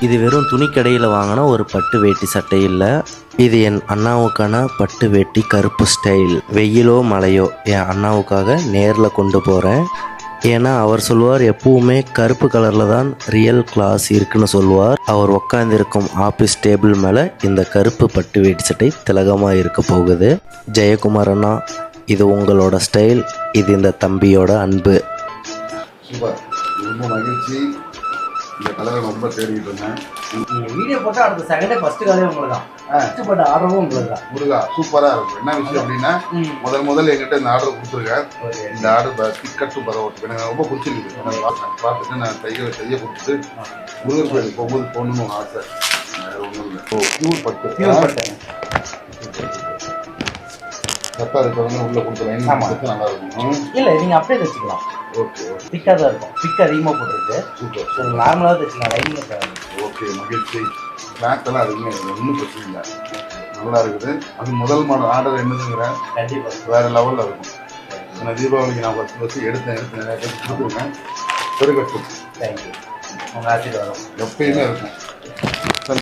இது வெறும் துணிக்கடையில் வாங்கின ஒரு பட்டு வேட்டி சட்டை இல்லை. இது என் அண்ணாவுக்கான பட்டு வேட்டி கருப்பு ஸ்டைல். வெயிலோ மழையோ என் அண்ணாவுக்காக நேரில் கொண்டு போகிறேன். ஏன்னா அவர் சொல்லுவார், எப்பவுமே கருப்பு கலரில் தான் ரியல் கிளாஸ் இருக்குன்னு சொல்லுவார். அவர் உட்காந்துருக்கும் ஆஃபீஸ் டேபிள் மேலே இந்த கருப்பு பட்டு வேட்டி சட்டை திலகமாக இருக்க போகுது. ஜெயக்குமார் அண்ணா, இது உங்களோட ஸ்டைல், இது இந்த தம்பியோட அன்பு. சூப்பர், ரொம்ப மகிழ்ச்சி. இந்த கலரை ரொம்ப தேடிட்டு இருந்தேன். நீங்கள் வீடியோ போட்டால் அடுத்த செகண்டே ஃபஸ்ட்டு கலரே உங்களுக்கு தான். கஷ்டப்பட்ட ஆர்டரும் உங்களுக்கு தான். முருகா சூப்பராக இருக்கும். என்ன விஷயம் அப்படின்னா, முதல்ல எங்கிட்ட இந்த ஆர்டர் கொடுத்துருக்கேன். இந்த ஆர்டர் டிக்கெட்டு பரவாயில்ல, எனக்கு ரொம்ப பிடிச்சிருக்கு. பார்த்துட்டு நான் செய்ய கொடுத்துட்டு முருகர் கோயிலுக்கு போகும்போது போகணுன்னு ஒரு ஆசை. வேறு ஒன்றும் இல்லை. பியூர் பட்டு சத்தா இருக்க வந்து உள்ளே கொடுத்துருவேன். நல்லா இருக்கும். இல்லை, நீங்கள் அப்படியே தைச்சிக்கலாம். ஓகே, திக்காக தான் இருக்கும். திக்காக அதிகமாக போட்டுருக்கு. சூப்பர். சரி, நார்மலாக தைச்சிக்கலாம். லைனிங். ஓகே, மகிழ்ச்சி. கிளாத்தெல்லாம் அதுவுமே ஒன்றும் பிரச்சனை இல்லை, நல்லா இருக்குது. அது முதல் ஆர்டர் என்னதுங்கிறேன். கண்டிப்பாக வேறு லெவலில் இருக்கும். நான் தீபாவளிக்கு நான் 10 வருஷம் எடுத்தேன் நிறைய பேர் கொடுத்துருக்கேன். பெருகட்டும். தேங்க்யூ. உங்கள் ஆசீர்வாதம் எப்பயுமே இருக்கும்.